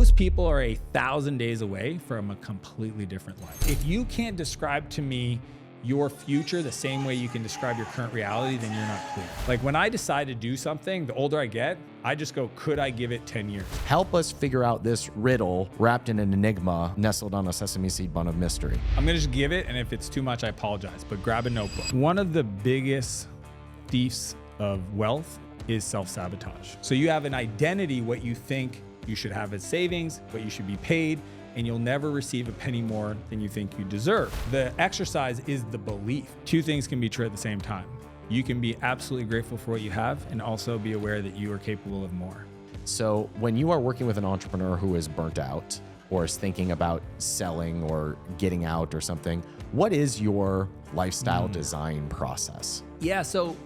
Most people are 1,000 days away from a completely different life. If you can't describe to me your future the same way you can describe your current reality, then you're not clear. Like when I decide to do something, the older I get, I just go, could I give it 10 years? Help us figure out this riddle wrapped in an enigma nestled on a sesame seed bun of mystery. I'm gonna just give it, and if it's too much, I apologize, but grab a notebook. One of the biggest thieves of wealth is self-sabotage. So you have an identity, what you think you should have as savings, what you should be paid, and you'll never receive a penny more than you think you deserve. The exercise is the belief. Two things can be true at the same time. You can be absolutely grateful for what you have and also be aware that you are capable of more. So when you are working with an entrepreneur who is burnt out or is thinking about selling or getting out or something, what is your lifestyle design process? Yeah, so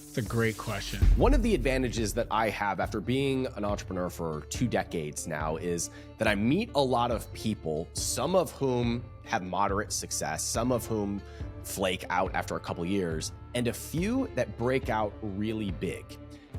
it's a great question. One of the advantages that I have after being an entrepreneur for 2 decades now is that I meet a lot of people, some of whom have moderate success, some of whom flake out after a couple years, and a few that break out really big.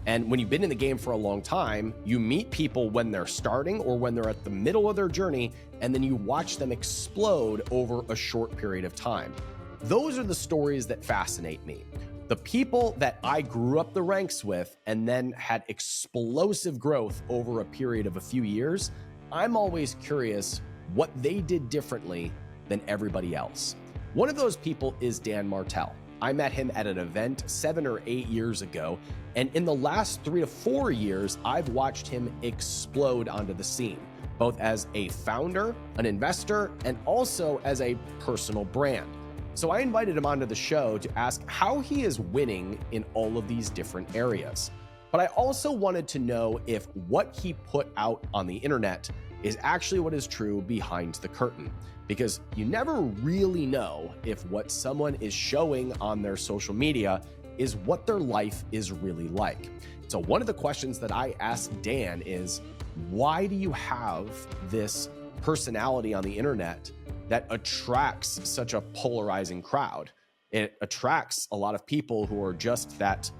And when you've been in the game for a long time, you meet people when they're starting or when they're at the middle of their journey, and then you watch them explode over a short period of time. Those are the stories that fascinate me. The people that I grew up the ranks with and then had explosive growth over a period of a few years, I'm always curious what they did differently than everybody else. One of those people is Dan Martell. I met him at an event 7 or 8 years ago, and in the last 3 to 4 years, I've watched him explode onto the scene, both as a founder, an investor, and also as a personal brand. So I invited him onto the show to ask how he is winning in all of these different areas. But I also wanted to know if what he put out on the internet is actually what is true behind the curtain, because you never really know if what someone is showing on their social media is what their life is really like. So one of the questions that I asked Dan is, why do you have this personality on the internet that attracts such a polarizing crowd? It attracts a lot of people who are just that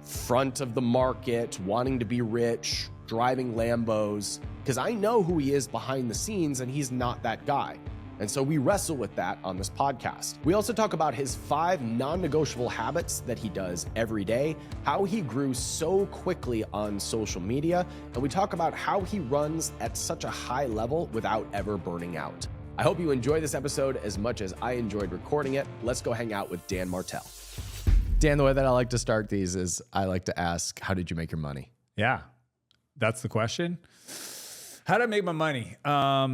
front of the market, wanting to be rich, driving Lambos, because I know who he is behind the scenes and he's not that guy. And so we wrestle with that on this podcast. We also talk about his 5 non-negotiable habits that he does every day, how he grew so quickly on social media, and we talk about how he runs at such a high level without ever burning out. I hope you enjoy this episode as much as I enjoyed recording it. Let's go hang out with Dan Martell. Dan, the way that I like to start these is I like to ask, how did you make your money? Yeah, that's the question. How did I make my money?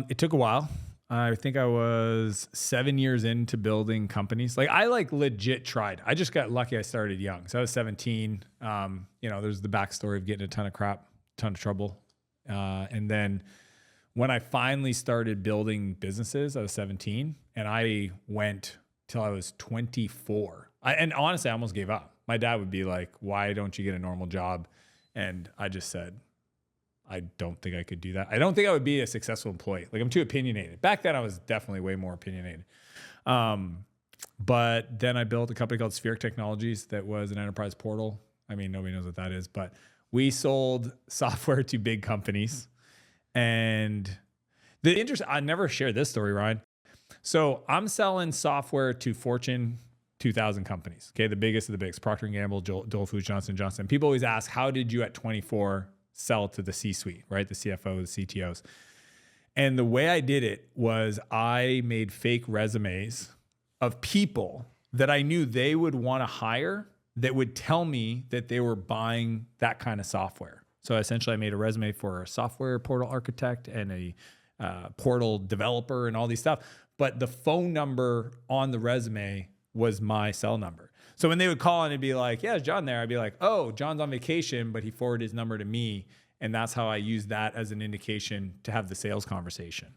It took a while. I think I was 7 years into building companies. Like I legit tried. I just got lucky. I started young. So I was 17. There's the backstory of getting a ton of crap, ton of trouble. And then when I finally started building businesses, I was 17 and I went till I was 24. And honestly, I almost gave up. My dad would be like, why don't you get a normal job? And I just said, I don't think I could do that. I don't think I would be a successful employee. Like I'm too opinionated. Back then I was definitely way more opinionated. But then I built a company called Spheric Technologies that was an enterprise portal. I mean, nobody knows what that is, but we sold software to big companies. And I never shared this story, Ryan. So I'm selling software to Fortune 2000 companies. Okay. The biggest of the biggest, Procter & Gamble, Dole Foods, Johnson & Johnson. People always ask, how did you at 24 sell to the C-suite, right? The CFO, the CTOs. And the way I did it was I made fake resumes of people that I knew they would want to hire that would tell me that they were buying that kind of software. So essentially I made a resume for a software portal architect and a portal developer and all these stuff. But the phone number on the resume was my cell number. So when they would call and it'd be like, yeah, is John there? I'd be like, oh, John's on vacation, but he forwarded his number to me. And that's how I use that as an indication to have the sales conversation.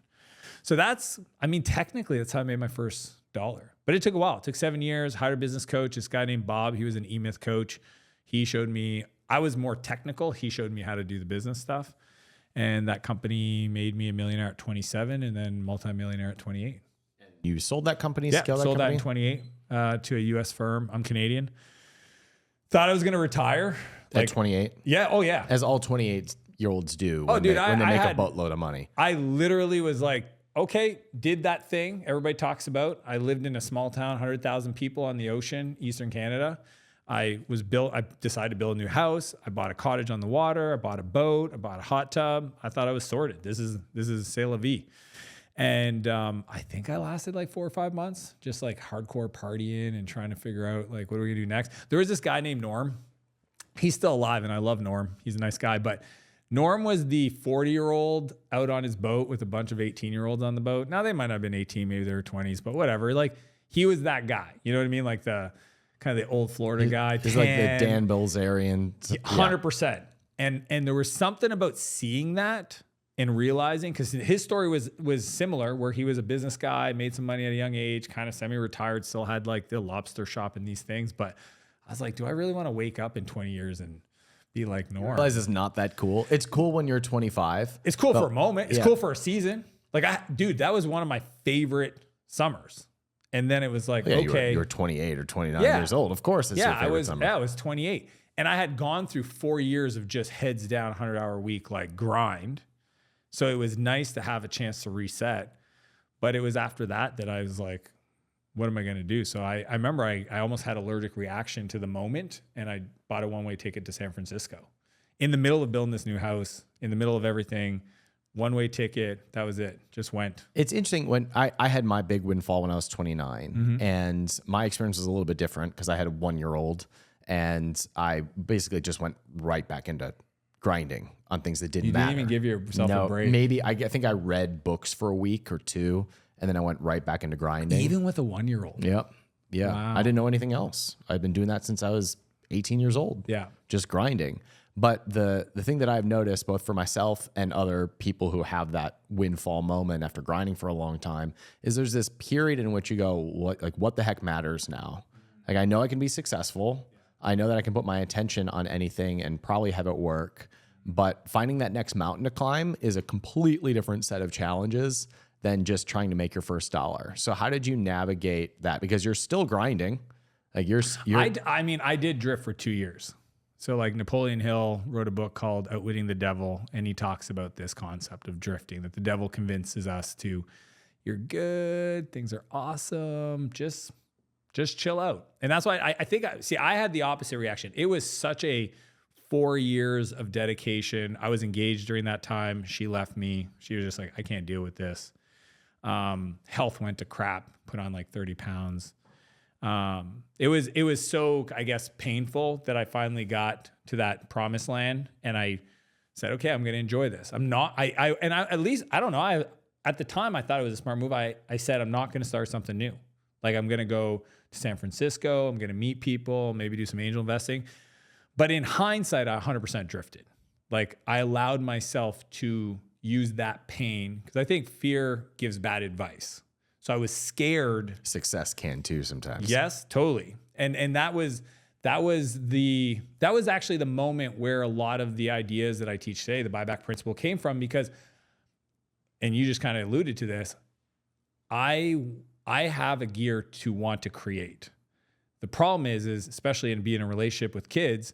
So technically that's how I made my first dollar. But it took a while. It took 7 years, hired a business coach, this guy named Bob. He was an E-Myth coach. He showed me, I was more technical. He showed me how to do the business stuff. And that company made me a millionaire at 27 and then multimillionaire at 28. You sold that company? Yeah, sold that in 28 to a US firm. I'm Canadian. Thought I was going to retire. At 28? Yeah. Oh, yeah. As all 28 28-year-olds do Oh, when dude, they make I a boatload of money. I literally was like, okay, did that thing everybody talks about. I lived in a small town, 100,000 people on the ocean, Eastern Canada. I decided to build a new house. I bought a cottage on the water. I bought a boat. I bought a hot tub. I thought I was sorted. This is c'est la vie. And I think I lasted like 4 or 5 months, just like hardcore partying and trying to figure out like, what are we gonna do next? There was this guy named Norm. He's still alive and I love Norm. He's a nice guy, but Norm was the 40-year-old out on his boat with a bunch of 18-year-olds on the boat. Now they might not have been 18, maybe they were 20s, but whatever. Like he was that guy. You know what I mean? Like the kind of the old Florida guy. He's like the Dan Bilzerian. 100%. And there was something about seeing that and realizing, because his story was similar, where he was a business guy, made some money at a young age, kind of semi-retired, still had like the lobster shop and these things. But I was like, do I really want to wake up in 20 years and be like Norm? Realize it's not that cool. It's cool when you're 25. It's cool for a moment. It's cool for a season. Like, dude, that was one of my favorite summers. And then it was like, okay. You were 28 or 29 years old. Of course, it's your favorite summer. Yeah, I was 28. And I had gone through 4 years of just heads down, 100-hour week, like grind. So it was nice to have a chance to reset. But it was after that I was like, what am I going to do? So I remember I almost had allergic reaction to the moment, and I bought a one-way ticket to San Francisco. In the middle of building this new house, in the middle of everything, one-way ticket, that was it. Just went. It's interesting when I had my big windfall when I was 29, and my experience was a little bit different because I had a 1-year-old, and I basically just went right back into grinding on things that didn't matter. You didn't even give yourself a break. Maybe I think I read books for a week or two, and then I went right back into grinding. Even with a 1-year-old. Yep. Yeah. Wow. I didn't know anything else. I've been doing that since I was 18 years old. Yeah. Just grinding. But the thing that I've noticed, both for myself and other people who have that windfall moment after grinding for a long time, is there's this period in which you go, what the heck matters now? Like, I know I can be successful. I know that I can put my attention on anything and probably have it work. But finding that next mountain to climb is a completely different set of challenges than just trying to make your first dollar. So how did you navigate that? Because you're still grinding. Like I did drift for 2 years. So like Napoleon Hill wrote a book called Outwitting the Devil, and he talks about this concept of drifting, that the devil convinces us to, you're good, things are awesome, just chill out. And that's why I had the opposite reaction. It was such a 4 years of dedication. I was engaged during that time. She left me. She was just like, I can't deal with this. Health went to crap, put on like 30 pounds. It was so, I guess, painful that I finally got to that promised land, and I said, okay, I'm going to enjoy this. At the time I thought it was a smart move. I said, I'm not going to start something new. Like, I'm going to go to San Francisco. I'm going to meet people, maybe do some angel investing. But in hindsight, I 100% drifted. Like, I allowed myself to use that pain, because I think fear gives bad advice. So I was scared. Success can too sometimes. Yes, totally. And that was actually the moment where a lot of the ideas that I teach today, the buyback principle, came from, because, and you just kind of alluded to this, I have a gear to want to create. The problem is especially in being in a relationship with kids,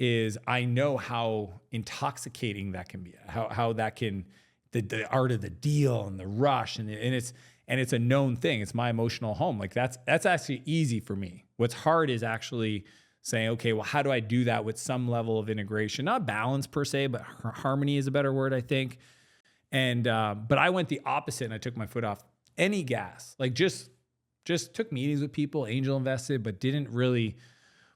is I know how intoxicating that can be, how that can, the art of the deal and the rush, and it's a known thing. It's my emotional home. Like, that's actually easy for me. What's hard is actually saying, okay, well, how do I do that with some level of integration? Not balance per se, but harmony is a better word, I think. And but I went the opposite, and I took my foot off any gas. Like, just took meetings with people, angel invested, but didn't really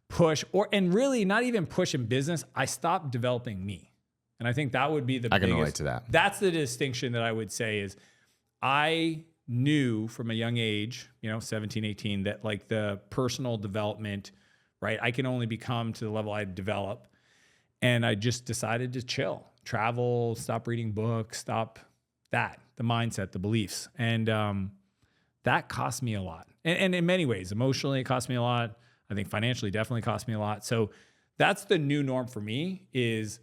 push, and really not even push in business. I stopped developing me. And I think that would be the biggest. I can relate to that. That's the distinction that I would say is, I knew from a young age, 17, 18, that like the personal development, right? I can only become to the level I develop. And I just decided to chill, travel, stop reading books, the mindset, the beliefs. And that cost me a lot. And in many ways, emotionally, it cost me a lot. I think financially, definitely cost me a lot. So that's the new norm for me, is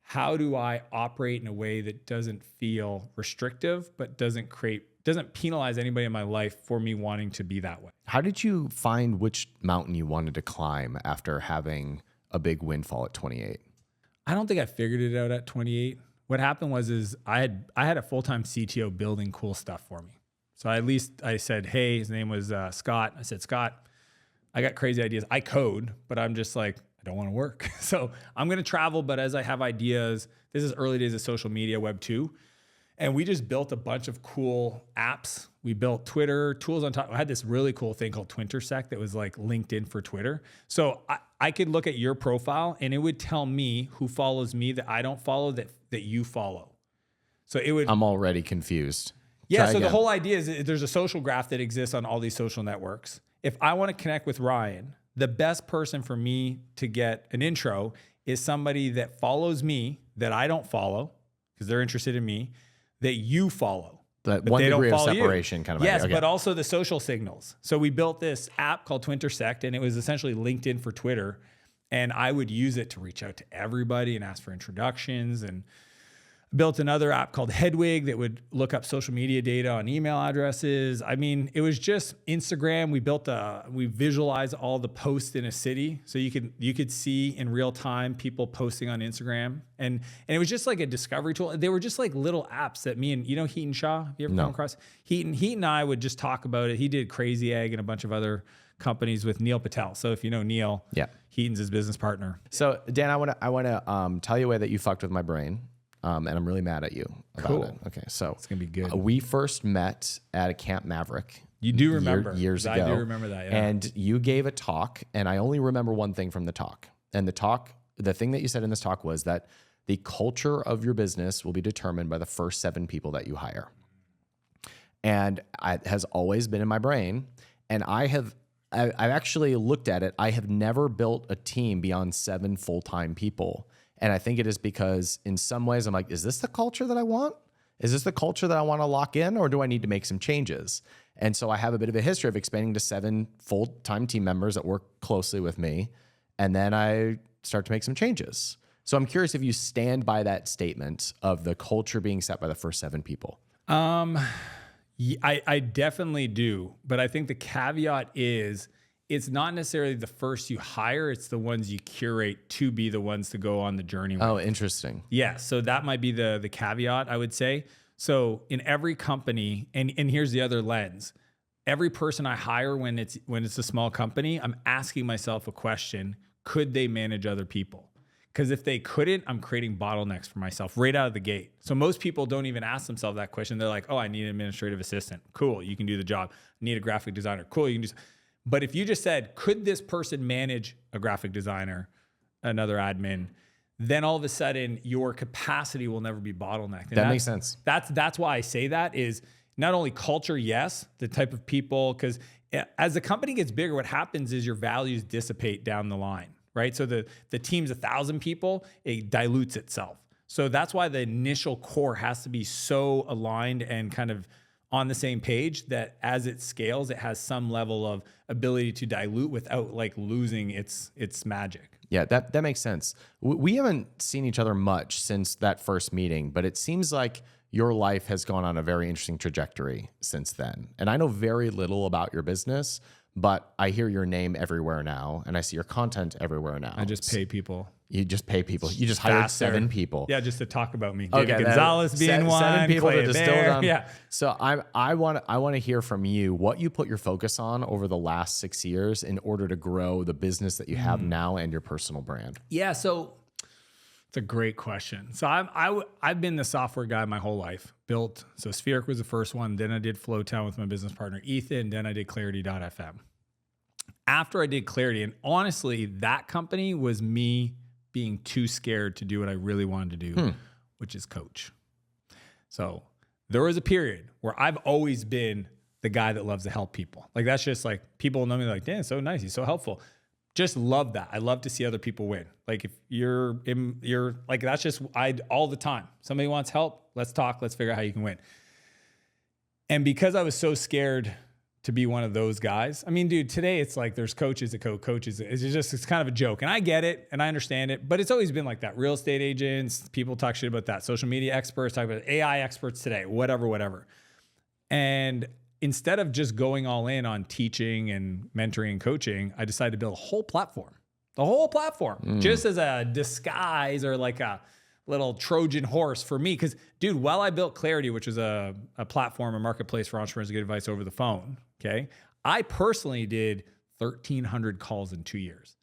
how do I operate in a way that doesn't feel restrictive, but doesn't penalize anybody in my life for me wanting to be that way. How did you find which mountain you wanted to climb after having a big windfall at 28? I don't think I figured it out at 28. What happened was I had a full-time CTO building cool stuff for me. So I said, hey, his name was Scott. I said, Scott, I got crazy ideas. I code, but I'm just like, I don't want to work. So I'm going to travel, but as I have ideas, this is early days of social media, Web 2. And we just built a bunch of cool apps. We built Twitter tools on top. I had this really cool thing called Twintersect that was like LinkedIn for Twitter. So I could look at your profile and it would tell me who follows me that I don't follow that you follow. So it would. I'm already confused. Yeah. Try So again. the whole idea is there's a social graph that exists on all these social networks. If I want to connect with Ryan, the best person for me to get an intro is somebody that follows me that I don't follow because they're interested in me, that you follow. That but one they don't degree of follow separation kind of Yes, idea. Okay. but also the social signals. So we built this app called Twintersect, and it was essentially LinkedIn for Twitter. And I would use it to reach out to everybody and ask for introductions, and built another app called Hedwig that would look up social media data on email addresses. I mean, it was just Instagram. We visualized all the posts in a city. So you could see in real time people posting on Instagram. And it was just like a discovery tool. They were just like little apps that me and, Heaton Shaw, have you ever come across? Heaton and I would just talk about it. He did Crazy Egg and a bunch of other companies with Neil Patel. So if you know Neil, Yeah. Heaton's his business partner. So Dan, I want to tell you a way that you fucked with my brain. And I'm really mad at you about it. Okay, so It's going to be good. we first met at a Camp Maverick. You do remember. Years ago. I do remember that, yeah. And you gave a talk, and I only remember one thing from the talk. And the thing that you said in this talk was that the culture of your business will be determined by the first 7 people that you hire. And it has always been in my brain. And I've actually looked at it. I have never built a team beyond 7 full-time people. And I think it is because in some ways I'm like, is this the culture that I want? Is this the culture that I want to lock in, or do I need to make some changes? And so I have a bit of a history of expanding to 7 full-time team members that work closely with me. And then I start to make some changes. So I'm curious if you stand by that statement of the culture being set by the first 7 people. I definitely do. But I think the caveat is it's not necessarily the first you hire. It's the ones you curate to be the ones to go on the journey with. Oh, interesting. Yeah. So that might be the caveat, I would say. So in every company, and here's the other lens, every person I hire when it's a small company, I'm asking myself a question: could they manage other people? Because if they couldn't, I'm creating bottlenecks for myself right out of the gate. So most people don't even ask themselves that question. They're like, oh, I need an administrative assistant. Cool, you can do the job. I need a graphic designer. Cool, you can do. But if you just said, could this person manage a graphic designer, another admin, then all of a sudden your capacity will never be bottlenecked. And That makes sense. That's why I say that is not only culture, yes, the type of people, because as the company gets bigger, what happens is your values dissipate down the line, right? So the team's 1,000 people, it dilutes itself. So that's why the initial core has to be so aligned and kind of on the same page that as it scales, it has some level of ability to dilute without like losing its magic. Yeah, that makes sense. We haven't seen each other much since that first meeting, but it seems like your life has gone on a very interesting trajectory since then. And I know very little about your business, but I hear your name everywhere now, and I see your content everywhere now. I just pay people. You just pay people. You just hired Faster. 7 people. Yeah, just to talk about me. Okay, David Gonzalez being one. 7 people Clay to distill Bear. down. Yeah. So I want to hear from you what you put your focus on over the last 6 years in order to grow the business that you have now and your personal brand. Yeah, so it's a great question. So I've been the software guy my whole life. So Spheric was the first one. Then I did Flowtown with my business partner Ethan. Then I did Clarity.fm. After I did Clarity, and honestly, that company was me being too scared to do what I really wanted to do, which is coach. So there was a period where I've always been the guy that loves to help people. Like that's just like people know me like, Dan, so nice. He's so helpful. Just love that. I love to see other people win. Like if you're like, that's just all the time. Somebody wants help. Let's talk. Let's figure out how you can win. And because I was so scared to be one of those guys. I mean, dude, today it's like there's coaches that coaches. It's kind of a joke. And I get it and I understand it, but it's always been like that. Real estate agents, people talk shit about that. Social media experts talk about AI experts today, whatever. And instead of just going all in on teaching and mentoring and coaching, I decided to build a whole platform. The whole platform, just as a disguise or like a little Trojan horse for me. Because, dude, while I built Clarity, which is a platform, a marketplace for entrepreneurs to get advice over the phone, okay, I personally did 1,300 calls in 2 years.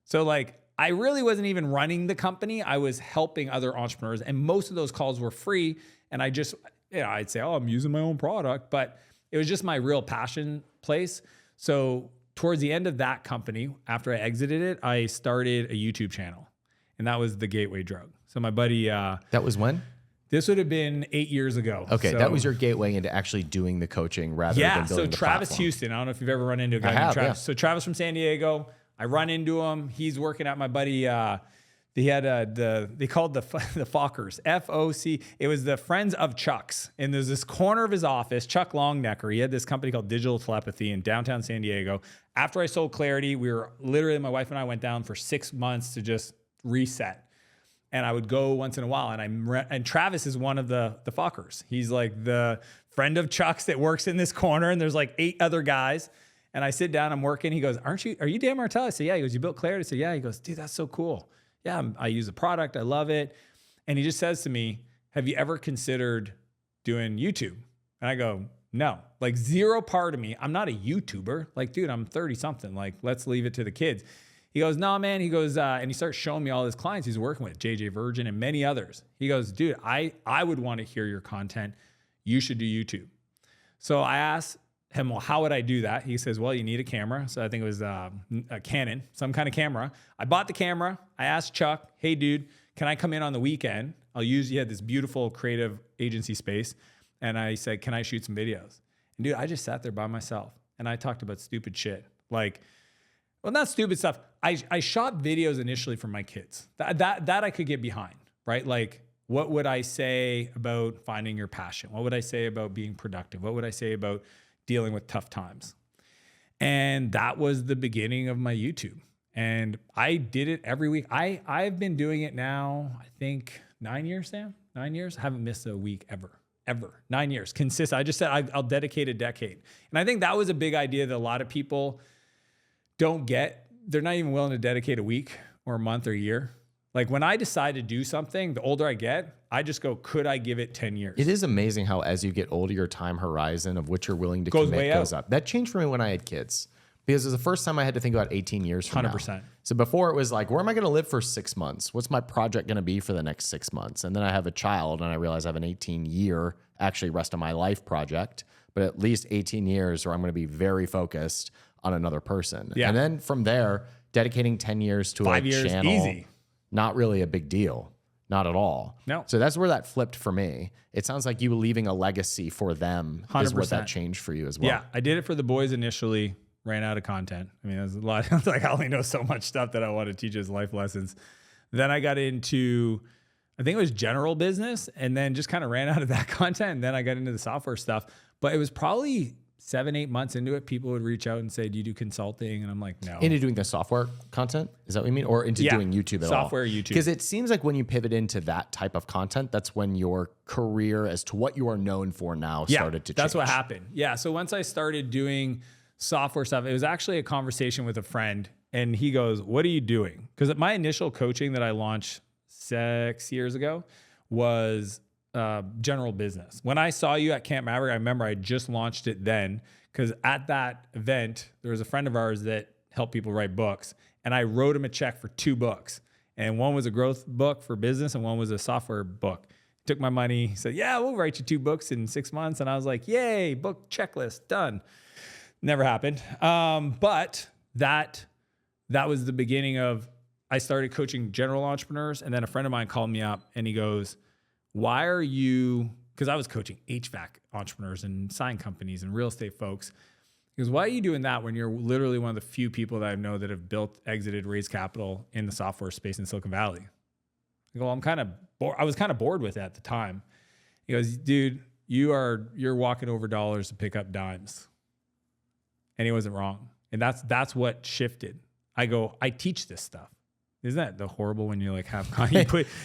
So, like, I really wasn't even running the company. I was helping other entrepreneurs, and most of those calls were free. And I just, I'd say, oh, I'm using my own product, but it was just my real passion place. So towards the end of that company, after I exited it, I started a YouTube channel, and that was the gateway drug. So my buddy, That was when? this would have been 8 years ago. Okay, So, that was your gateway into actually doing the coaching rather than building the Travis platform. Houston. I don't know if you've ever run into a guy named have, Travis. yeah. So Travis from San Diego, I run into him. He's working at my buddy. He had they called the Fockers, FOC. It was the Friends of Chuck's. And there's this corner of his office, Chuck Longnecker. He had this company called Digital Telepathy in downtown San Diego. After I sold Clarity, we were literally, my wife and I went down for 6 months to just reset. And I would go once in a while. And Travis is one of the Fockers. He's like the friend of Chuck's that works in this corner. And there's like 8 other guys. And I sit down, I'm working. He goes, are you Dan Martell? I said, yeah. He goes, you built Clarity? I said, yeah. He goes, dude, that's so cool. Yeah, I use the product. I love it. And he just says to me, have you ever considered doing YouTube? And I go, no, like zero part of me. I'm not a YouTuber. Like, dude, I'm 30 something. Like, let's leave it to the kids. He goes, no, man. He goes, and he starts showing me all his clients he's working with, JJ Virgin and many others. He goes, dude, I would want to hear your content. You should do YouTube. So I asked him, well, how would I do that? He says, well, you need a camera. So I think it was a Canon, some kind of camera. I bought the camera. I asked Chuck, hey, dude, can I come in on the weekend? He had this beautiful creative agency space. And I said, can I shoot some videos? And dude, I just sat there by myself and I talked about stupid shit. Like, well, not stupid stuff. I shot videos initially for my kids. That I could get behind, right? Like, what would I say about finding your passion? What would I say about being productive? What would I say about dealing with tough times? And that was the beginning of my YouTube. And I did it every week. I've been doing it now, I think 9 years, Sam. 9 years. I haven't missed a week ever. 9 years. Consistent. I just said I'll dedicate a decade. And I think that was a big idea that a lot of people don't get. They're not even willing to dedicate a week or a month or a year. Like when I decide to do something, the older I get, I just go, could I give it 10 years? It is amazing how as you get older, your time horizon of what you're willing to Goes commit way goes out. up. That changed for me when I had kids because it was the first time I had to think about 18 years from 100%. now. So before it was like, where am I going to live for 6 months? What's my project going to be for the next 6 months? And then I have a child and I realize I have an 18-year, actually rest of my life project, but at least 18 years where I'm going to be very focused on another person. Yeah. And then from there, dedicating 10 years to 5 a years, channel, easy. not really a big deal. Not at all. No. So that's where that flipped for me. It sounds like you leaving a legacy for them is what that 100%. changed for you as well. Yeah, I did it for the boys initially, ran out of content. I mean, there's a lot. I was like, I only know so much stuff that I want to teach as life lessons. Then I got into, I think it was general business, and then just kind of ran out of that content. And then I got into the software stuff. But it was probably 7-8 months into it, people would reach out and say, do you do consulting? And I'm like, no. Into doing the software content? Is that what you mean? Or into doing YouTube at all? Software, YouTube. Because it seems like when you pivot into that type of content, that's when your career as to what you are known for now started to change. That's what happened. Yeah. So once I started doing software stuff, it was actually a conversation with a friend. And he goes, what are you doing? Because my initial coaching that I launched 6 years ago was general business. When I saw you at Camp Maverick, I remember I just launched it then because at that event, there was a friend of ours that helped people write books. And I wrote him a check for 2 books. And one was a growth book for business and one was a software book. He took my money. He said, yeah, we'll write you 2 books in 6 months. And I was like, yay, book checklist, done. Never happened. But that was the beginning of, I started coaching general entrepreneurs. And then a friend of mine called me up and he goes, why are you, because I was coaching HVAC entrepreneurs and sign companies and real estate folks. He goes, why are you doing that when you're literally one of the few people that I know that have built, exited, raised capital in the software space in Silicon Valley? I go, well, I'm kind of bored. I was kind of bored with it at the time. He goes, dude, you're walking over dollars to pick up dimes. And he wasn't wrong. And that's what shifted. I go, I teach this stuff. Isn't that the horrible when you like have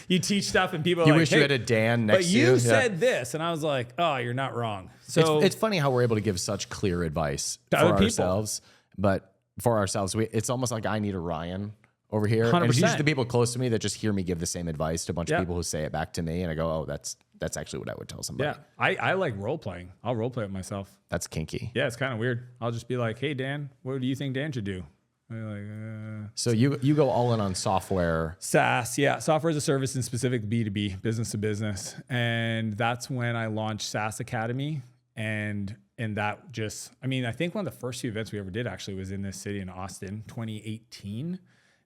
you teach stuff and people are You like, wish hey, you had a Dan next to you. But you said this, and I was like, oh, you're not wrong. So It's funny how we're able to give such clear advice To for other people. ourselves, but for ourselves, it's almost like I need a Ryan over here. And it's 100%. usually the people close to me that just hear me give the same advice to a bunch of people who say it back to me. And I go, oh, that's actually what I would tell somebody. Yeah. I like role playing. I'll role play with myself. That's kinky. Yeah, it's kind of weird. I'll just be like, hey, Dan, what do you think Dan should do? And you're like, So you go all in on software. SaaS, yeah, software as a service in specific B2B, business to business. And that's when I launched SaaS Academy. And that just, I mean, I think one of the first few events we ever did actually was in this city in Austin, 2018.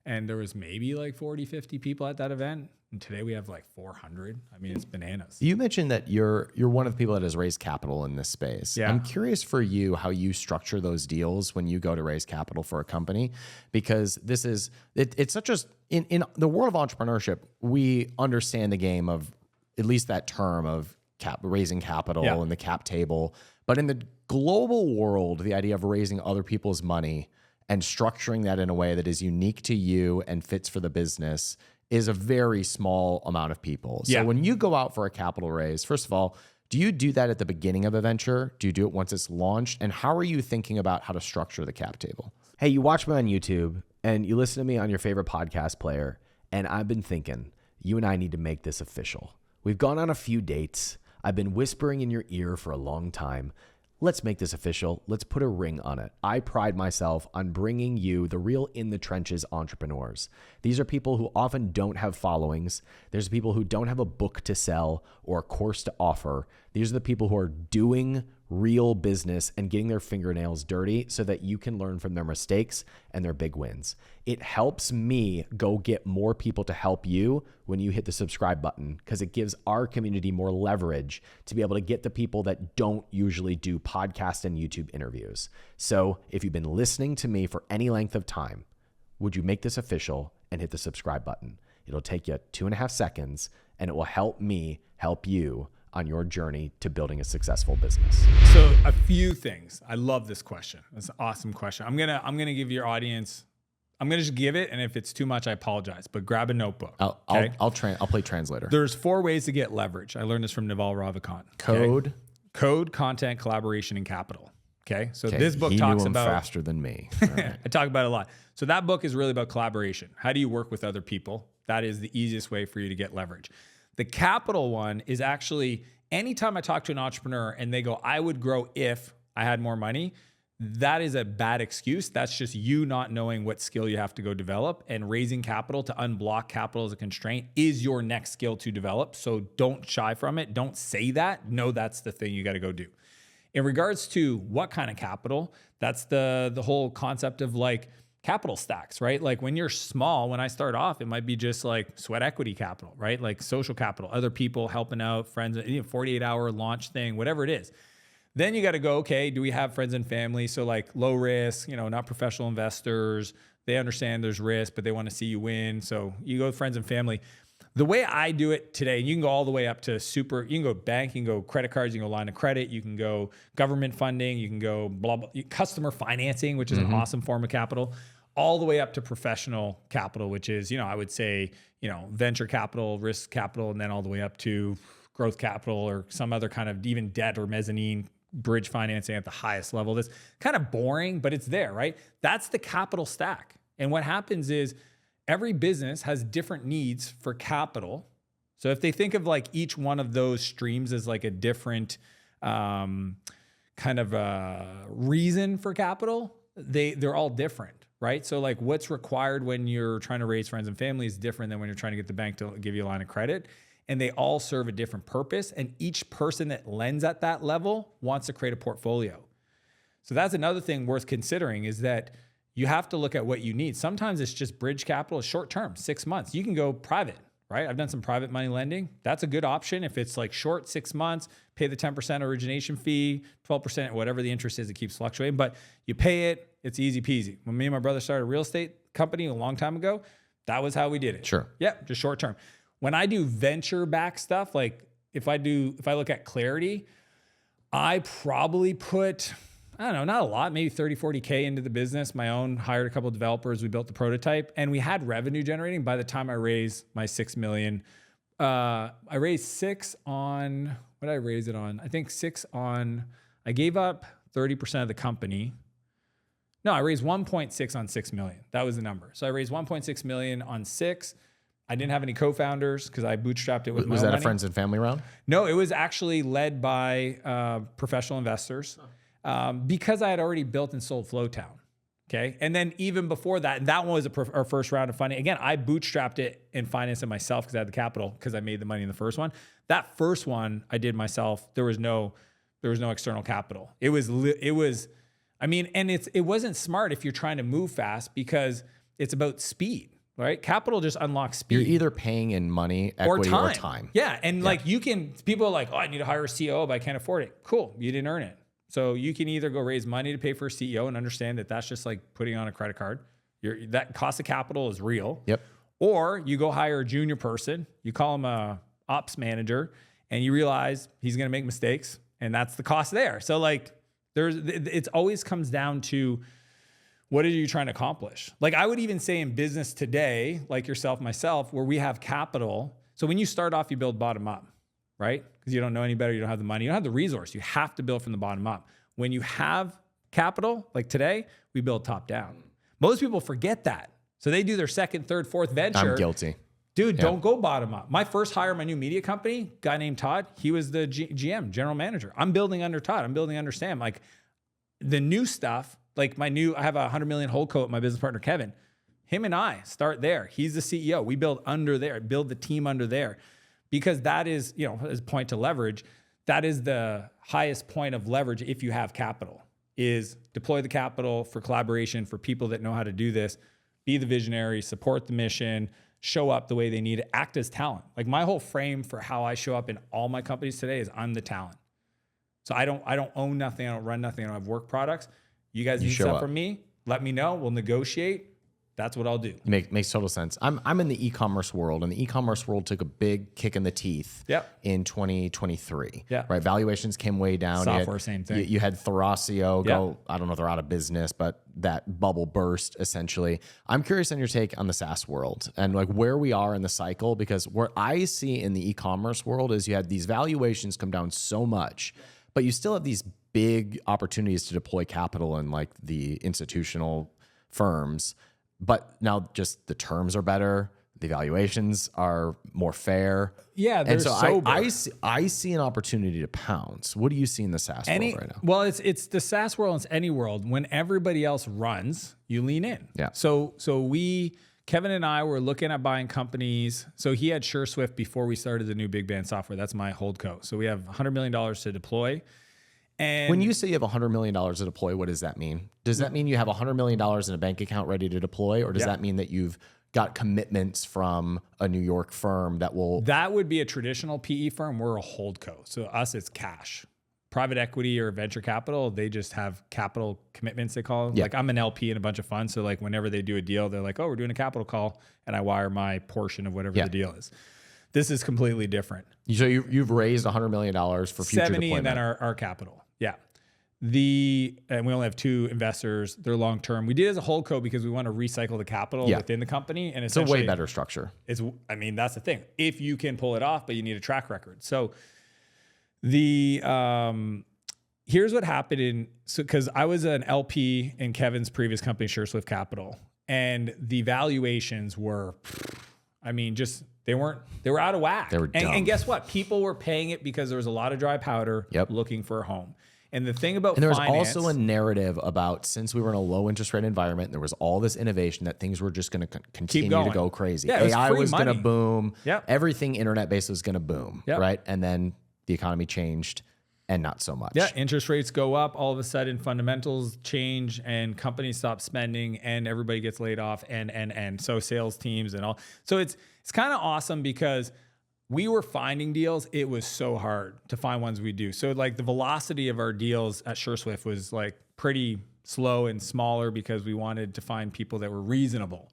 And there was maybe like 40, 50 people at that event. And today we have like 400. I mean, it's bananas. You mentioned that you're one of the people that has raised capital in this space. Yeah. I'm curious for you how you structure those deals when you go to raise capital for a company, because this is it's such a in the world of entrepreneurship, we understand the game of at least that term of raising capital and the cap table. But in the global world, the idea of raising other people's money and structuring that in a way that is unique to you and fits for the business is a very small amount of people. So when you go out for a capital raise, first of all, do you do that at the beginning of a venture? Do you do it once it's launched? And how are you thinking about how to structure the cap table? Hey, you watch me on YouTube and you listen to me on your favorite podcast player. And I've been thinking, you and I need to make this official. We've gone on a few dates. I've been whispering in your ear for a long time. Let's make this official. Let's put a ring on it. I pride myself on bringing you the real in the trenches entrepreneurs. These are people who often don't have followings. There's people who don't have a book to sell or a course to offer. These are the people who are doing real business and getting their fingernails dirty so that you can learn from their mistakes and their big wins. It helps me go get more people to help you when you hit the subscribe button, because it gives our community more leverage to be able to get the people that don't usually do podcast and YouTube interviews. So if you've been listening to me for any length of time, would you make this official and hit the subscribe button? It'll take you 2.5 seconds and it will help me help you on your journey to building a successful business. So a few things. I love this question. It's an awesome question. I'm gonna give your audience. I'm gonna just give it, and if it's too much, I apologize. But grab a notebook. I'll play translator. There's 4 ways to get leverage. I learned this from Naval Ravikant. Code, content, collaboration, and capital. Okay. So this book talks about faster than me. Right. I talk about it a lot. So that book is really about collaboration. How do you work with other people? That is the easiest way for you to get leverage. The capital one is actually anytime I talk to an entrepreneur and they go, I would grow if I had more money, that is a bad excuse. That's just you not knowing what skill you have to go develop, and raising capital to unblock capital as a constraint is your next skill to develop. So don't shy from it. Don't say that. No, that's the thing you got to go do. In regards to what kind of capital, that's the whole concept of like capital stacks, right? Like when you're small, when I start off, it might be just like sweat equity capital, right? Like social capital, other people helping out, friends, 48-hour launch thing, whatever it is. Then you got to go, okay, do we have friends and family? So like low risk, not professional investors. They understand there's risk, but they want to see you win. So you go with friends and family. The way I do it today, and you can go all the way up to you can go bank, you can go credit cards, you can go line of credit, you can go government funding, you can go blah, blah, customer financing, which is an awesome form of capital, all the way up to professional capital, which is, I would say, venture capital, risk capital, and then all the way up to growth capital or some other kind of even debt or mezzanine bridge financing at the highest level. That's kind of boring, but it's there, right? That's the capital stack. And what happens is every business has different needs for capital. So if they think of like each one of those streams as like a different kind of reason for capital, they're all different, right? So like what's required when you're trying to raise friends and family is different than when you're trying to get the bank to give you a line of credit. And they all serve a different purpose. And each person that lends at that level wants to create a portfolio. So that's another thing worth considering, is that you have to look at what you need. Sometimes it's just bridge capital, short term, 6 months. You can go private, right? I've done some private money lending. That's a good option. If it's like short, 6 months, pay the 10% origination fee, 12%, whatever the interest is, it keeps fluctuating, but you pay it, it's easy peasy. When me and my brother started a real estate company a long time ago, that was how we did it. Sure. Yeah, just short term. When I do venture back stuff, like if I look at Clarity, I probably put, I don't know, not a lot, maybe 30, 40K into the business. My own, hired a couple of developers. We built the prototype and we had revenue generating by the time I raised my 6 million. I raised 6 on, what did I raise it on? I think 6 on, I gave up 30% of the company No, I raised 1.6 on 6 million. That was the number. So I raised 1.6 million on 6. I didn't have any co-founders because I bootstrapped it with my Was own that money. a friends and family round? No, it was actually led by professional investors because I had already built and sold Flowtown. Okay. And then even before that, and that one was our first round of funding. Again, I bootstrapped it and financed it myself because I had the capital because I made the money in the first one. That first one I did myself. There was no external capital. It wasn't smart if you're trying to move fast because it's about speed, right? Capital just unlocks speed. You're either paying in money, equity, or time. Yeah. And like people are like, oh, I need to hire a CEO, but I can't afford it. Cool. You didn't earn it. So you can either go raise money to pay for a CEO and understand that that's just like putting on a credit card. That cost of capital is real. Yep. Or you go hire a junior person, you call him a ops manager, and you realize he's going to make mistakes, and that's the cost there. So like it always comes down to what are you trying to accomplish? Like I would even say in business today, like yourself, myself, where we have capital. So when you start off, you build bottom up, right? Because you don't know any better. You don't have the money. You don't have the resource. You have to build from the bottom up. When you have capital, like today, we build top down. Most people forget that. So they do their second, third, fourth venture. I'm guilty. Dude, don't go bottom up. My first hire, my new media company, guy named Todd, he was the GM, general manager. I'm building under Todd. I'm building under Sam. Like the new stuff, like I have a 100 million hold co at my business partner, Kevin. Him and I start there. He's the CEO. We build under there, build the team under there. Because that is, as a point to leverage, that is the highest point of leverage if you have capital, is deploy the capital for collaboration, for people that know how to do this, be the visionary, support the mission, show up the way they need to, act as talent. Like my whole frame for how I show up in all my companies today is I'm the talent. So I don't own nothing, I don't run nothing, I don't have work products. You guys need stuff from me, let me know, we'll negotiate. That's what I'll do. Makes total sense. I'm in the e-commerce world, and the e-commerce world took a big kick in the teeth in 2023. Yeah. Right. Valuations came way down. Software, same thing. You had Thrasio go, I don't know if they're out of business, but that bubble burst essentially. I'm curious on your take on the SaaS world and like where we are in the cycle, because what I see in the e-commerce world is you had these valuations come down so much, but you still have these big opportunities to deploy capital in like the institutional firms. But now just the terms are better. The valuations are more fair. Yeah, they're and so sober. I see an opportunity to pounce. What do you see in the SaaS world right now? Well, it's the SaaS world. It's any world. When everybody else runs, you lean in. Yeah. So Kevin and I were looking at buying companies. So he had SureSwift before we started the new Big Band software. That's my holdco. So we have $100 million to deploy. And when you say you have $100 million to deploy, what does that mean? Does that mean you have $100 million in a bank account ready to deploy? Or does that mean that you've got commitments from a New York firm that will... That would be a traditional PE firm. We're a holdco. So us, it's cash. Private equity or venture capital, they just have capital commitments, they call them. Yeah. Like I'm an LP in a bunch of funds. So like whenever they do a deal, they're like, oh, we're doing a capital call. And I wire my portion of whatever the deal is. This is completely different. So you've raised $100 million for future 70 deployment. and then our capital. Yeah. And we only have 2 investors. They're long-term. We did it as a holdco because we want to recycle the capital within the company. And it's a way better structure. That's the thing. If you can pull it off, but you need a track record. So here's what happened because I was an LP in Kevin's previous company, SureSwift Capital, and the valuations were, they were out of whack. They were dumb. And guess what? People were paying it because there was a lot of dry powder looking for a home. And the thing about there was finance, also a narrative about, since we were in a low interest rate environment, there was all this innovation that things were just going to continue to go crazy. Yeah, AI was going to boom. Yep. Everything internet based was going to boom. Yep. Right. And then the economy changed and not so much. Yeah, interest rates go up. All of a sudden, fundamentals change and companies stop spending and everybody gets laid off and so sales teams and all. So it's kind of awesome because we were finding deals. It was so hard to find ones we do. So like the velocity of our deals at SureSwift was like pretty slow and smaller because we wanted to find people that were reasonable.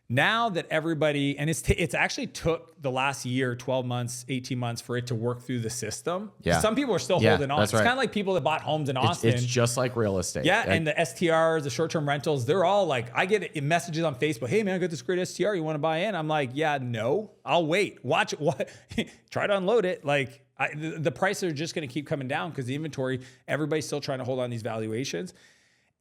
Now that everybody, and it's actually took the last year, 12 months, 18 months for it to work through the system. Yeah. Some people are still holding on. That's It's right. kind of like people that bought homes in Austin. It's just like real estate. Yeah, Like, and the STRs, the short-term rentals, they're all like, I get messages on Facebook, hey man, I got this great STR, you want to buy in? I'm like, yeah, no, I'll wait. Watch it. Try to unload it. Like the prices are just going to keep coming down because the inventory, everybody's still trying to hold on these valuations.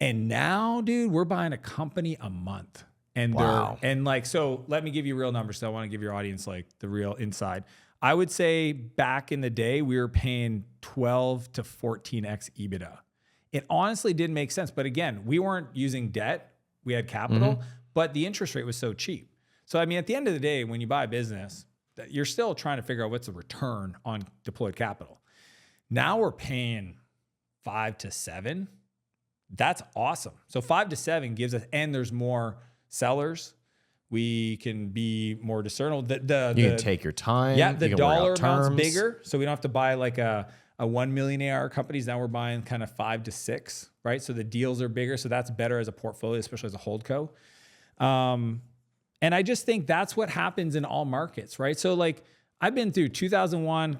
And now, dude, we're buying a company a month. And Wow. and like, so let me give you real numbers. So I want to give your audience like the real inside. I would say back in the day, we were paying 12 to 14x EBITDA. It honestly didn't make sense. But again, we weren't using debt. We had capital, but the interest rate was so cheap. So, I mean, at the end of the day, when you buy a business, you're still trying to figure out what's the return on deployed capital. Now we're paying 5 to 7. That's awesome. So 5 to 7 gives us, and there's more sellers. We can be more discernible. You can take your time. Yeah, the you can work dollar out amount's terms. bigger. So we don't have to buy like a 1 million AR companies. Now we're buying kind of 5 to 6, right? So the deals are bigger. So that's better as a portfolio, especially as a holdco. And I just think that's what happens in all markets, right? So like I've been through 2001,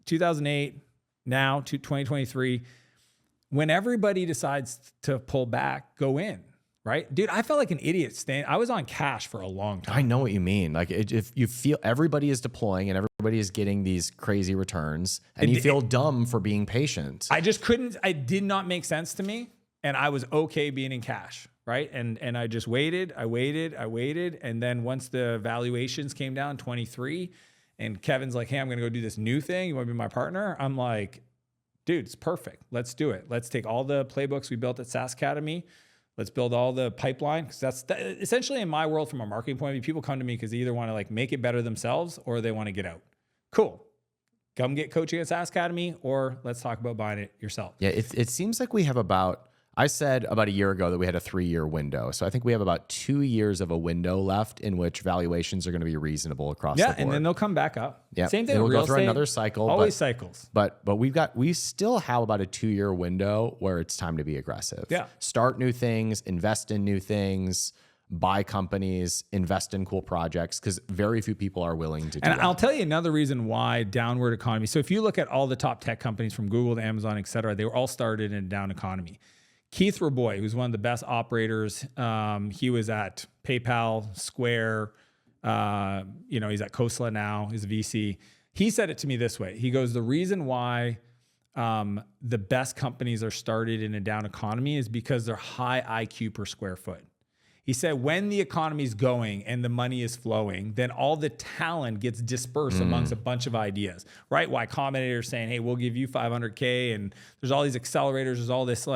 2008, now to 2023. When everybody decides to pull back, go in, right? Dude, I felt like an idiot I was on cash for a long time. I know what you mean. Like if you feel everybody is deploying and everybody is getting these crazy returns and you feel dumb for being patient. It did not make sense to me. And I was okay being in cash, right? And I just waited. And then once the valuations came down 23 and Kevin's like, hey, I'm going to go do this new thing. You want to be my partner? I'm like, dude, it's perfect. Let's do it. Let's take all the playbooks we built at SaaS Academy. Let's build all the pipeline. Because that's essentially in my world, from a marketing point of view, people come to me because they either want to like make it better themselves or they want to get out. Cool. Come get coaching at SaaS Academy, or let's talk about buying it yourself. Yeah, it seems like we have I said about a year ago that we had a 3-year window. So I think we have about 2 years of a window left in which valuations are going to be reasonable across the board. Yeah, and then they'll come back up. Yeah, Same thing and with we'll real go through estate. another cycle. Always cycles. But we still have about a 2-year window where it's time to be aggressive. Yeah. Start new things, invest in new things, buy companies, invest in cool projects, because very few people are willing to do And that. I'll tell you another reason why downward economy. So if you look at all the top tech companies from Google to Amazon, et cetera, they were all started in a down economy. Keith Raboy, who's one of the best operators, he was at PayPal, Square, he's at Khosla now, he's a VC. He said it to me this way. He goes, the reason why the best companies are started in a down economy is because they're high IQ per square foot. He said, when the economy's going and the money is flowing, then all the talent gets dispersed amongst a bunch of ideas, right? Y Combinator saying, hey, we'll give you 500K. And there's all these accelerators. There's all this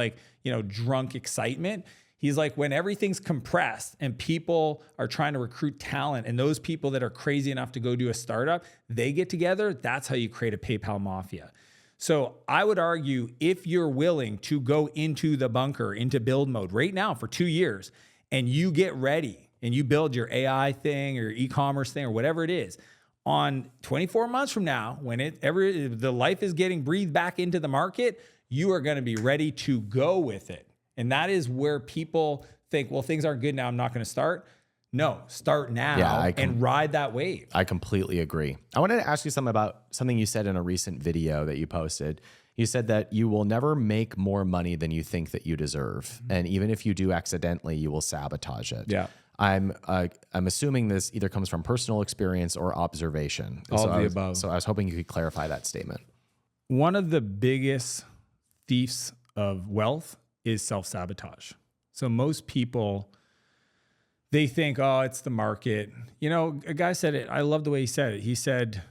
drunk excitement. He's like, when everything's compressed and people are trying to recruit talent, and those people that are crazy enough to go do a startup, they get together. That's how you create a PayPal mafia. So I would argue, if you're willing to go into the bunker, into build mode right now for 2 years, and you get ready and you build your AI thing or your e-commerce thing or whatever it is, on 24 months from now, when the life is getting breathed back into the market, you are going to be ready to go with it. And that is where people think, well, things aren't good now, I'm not going to start. No, start now and ride that wave. I completely agree. I wanted to ask you something about something you said in a recent video that you posted. You said that you will never make more money than you think that you deserve. And even if you do accidentally, you will sabotage it. Yeah. I'm assuming this either comes from personal experience or observation. All of the above. So I was hoping you could clarify that statement. One of the biggest thieves of wealth is self-sabotage. So most people, they think, oh, it's the market. A guy said it. I love the way he said it. He said,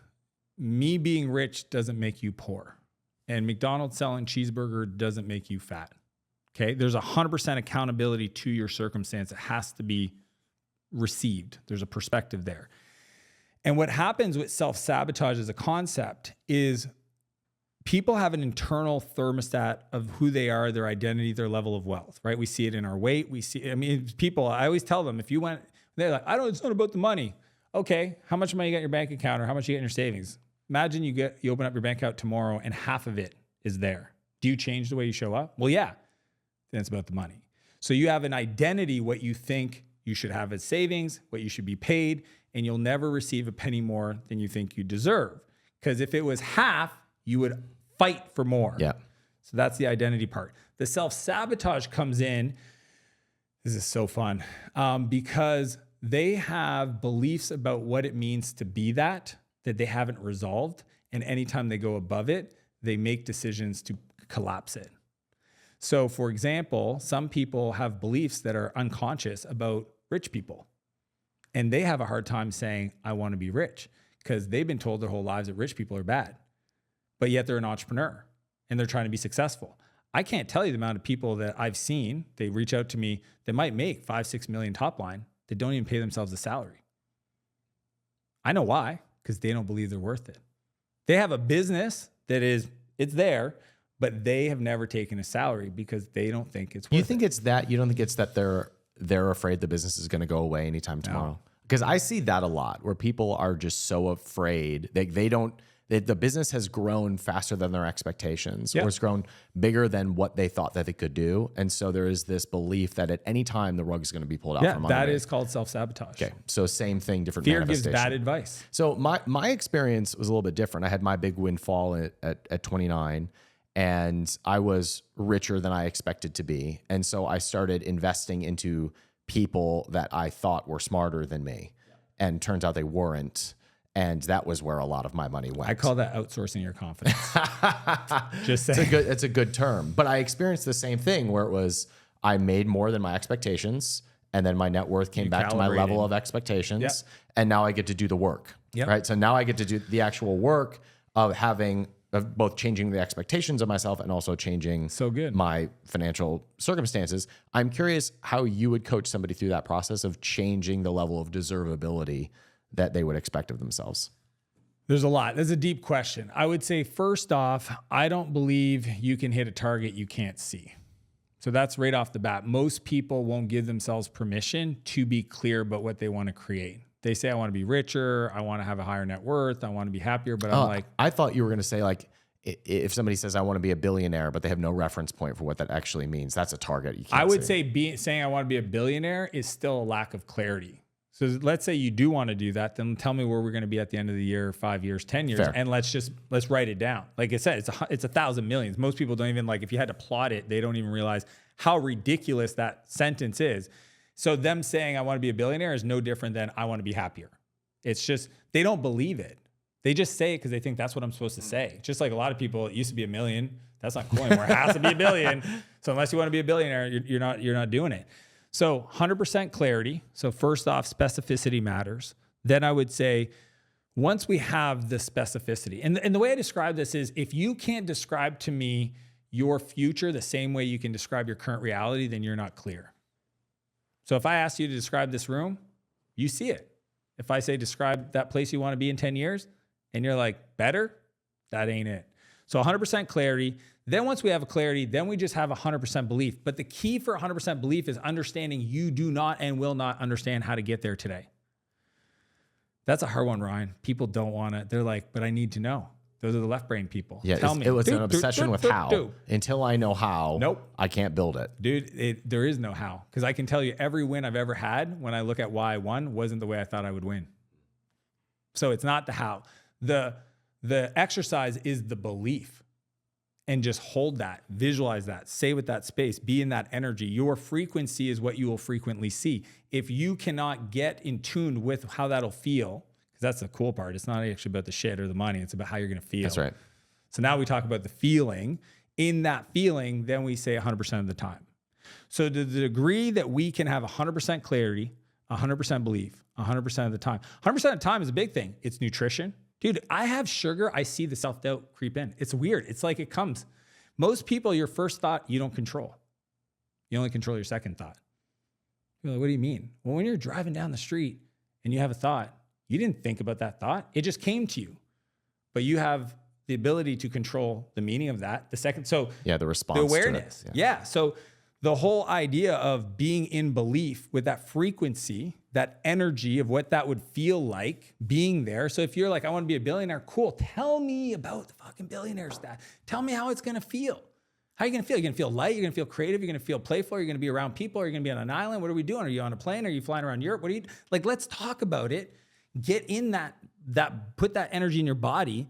me being rich doesn't make you poor. And McDonald's selling cheeseburger doesn't make you fat. Okay. There's 100% accountability to your circumstance. It has to be received. There's a perspective there. And what happens with self-sabotage as a concept is people have an internal thermostat of who they are, their identity, their level of wealth, right? We see it in our weight. People, I always tell them, if you went, they're like, it's not about the money. Okay. How much money you got in your bank account, or how much you get in your savings? Imagine you open up your bank account tomorrow and half of it is there. Do you change the way you show up? Well, yeah. Then it's about the money. So you have an identity, what you think you should have as savings, what you should be paid, and you'll never receive a penny more than you think you deserve. Because if it was half, you would fight for more. Yeah. So that's the identity part. The self-sabotage comes in. This is so fun because they have beliefs about what it means to be that they haven't resolved. And anytime they go above it, they make decisions to collapse it. So for example, some people have beliefs that are unconscious about rich people. And they have a hard time saying, I want to be rich, because they've been told their whole lives that rich people are bad. But yet they're an entrepreneur and they're trying to be successful. I can't tell you the amount of people that I've seen, they reach out to me that might make 5-6 million top line that don't even pay themselves a salary. I know why, because they don't believe they're worth it. They have a business that it's there, but they have never taken a salary because they don't think it's worth it. You think it's that? You don't think it's that they're afraid the business is going to go away anytime tomorrow? Because I see that a lot, where people are just so afraid. The business has grown faster than their expectations, or it's grown bigger than what they thought that they could do. And so there is this belief that at any time the rug is going to be pulled out from under that me. is called self-sabotage. Okay, so same thing, different Fear gives manifestation. bad advice. So my experience was a little bit different. I had my big windfall at 29, and I was richer than I expected to be. And so I started investing into people that I thought were smarter than me, and turns out they weren't. And that was where a lot of my money went. I call that outsourcing your confidence. Just saying. It's a good term. But I experienced the same thing where it was, I made more than my expectations, and then my net worth came back to my level of expectations. And now I get to do the work. Right. So now I get to do the actual work of both changing the expectations of myself and also changing my financial circumstances. I'm curious how you would coach somebody through that process of changing the level of deservability that they would expect of themselves. There's a lot. That's a deep question. I would say, first off, I don't believe you can hit a target you can't see. So that's right off the bat. Most people won't give themselves permission to be clear about what they want to create. They say, I want to be richer. I want to have a higher net worth. I want to be happier. But I'm like, I thought you were going to say, like, if somebody says I want to be a billionaire, but they have no reference point for what that actually means, that's a target you can't I would see. say saying I want to be a billionaire is still a lack of clarity. So let's say you do want to do that, then tell me where we're going to be at the end of the year, 5 years, 10 years, Fair. and let's write it down. Like I said, it's 1,000 millions. Most people don't even, like, if you had to plot it, they don't even realize how ridiculous that sentence is. So them saying I want to be a billionaire is no different than I want to be happier. It's just, they don't believe it. They just say it because they think that's what I'm supposed to say. Just like a lot of people, it used to be a million. That's not cool anymore. It has to be a billion. So unless you want to be a billionaire, you're not doing it. So 100% clarity. So first off, specificity matters. Then I would say, once we have the specificity, and the way I describe this is, if you can't describe to me your future the same way you can describe your current reality, then you're not clear. So if I ask you to describe this room, you see it. If I say describe that place you want to be in 10 years, and you're like, better, that ain't it. So 100% clarity. Then once we have a clarity, then we just have 100% belief. But the key for 100% belief is understanding you do not and will not understand how to get there today. That's a hard one, Ryan. People don't want it. They're like, but I need to know. Those are the left brain people. Yeah, Tell me. It was an obsession with how. Until I know how, I can't build it. Dude, there is no how. Because I can tell you every win I've ever had, when I look at why I won, wasn't the way I thought I would win. So it's not the how. The exercise is the belief. And just hold that, visualize that, stay with that space, be in that energy. Your frequency is what you will frequently see. If you cannot get in tune with how that'll feel, because that's the cool part. It's not actually about the shit or the money. It's about how you're going to feel. That's right. So now we talk about the feeling. In that feeling, then we say 100% of the time. So to the degree that we can have 100% clarity, 100% belief, 100% of the time. 100% of the time is a big thing. It's nutrition. Dude, I have sugar. I see the self-doubt creep in. It's weird. It's like it comes. Most people, your first thought, you don't control. You only control your second thought. You're like, what do you mean? Well, when you're driving down the street and you have a thought, you didn't think about that thought. It just came to you. But you have the ability to control the meaning of that. The second, so the response, the awareness. to it. Yeah. So the whole idea of being in belief with that frequency, that energy of what that would feel like being there. So if you're like, I want to be a billionaire, cool. Tell me about the fucking billionaire stat. Tell me how it's going to feel. How are you going to feel? You're going to feel light. You're going to feel creative. You're going to feel playful. You're going to be around people. You're going to be on an island. What are we doing? Are you on a plane? Are you flying around Europe? What are you like? Let's talk about it. Get in that put that energy in your body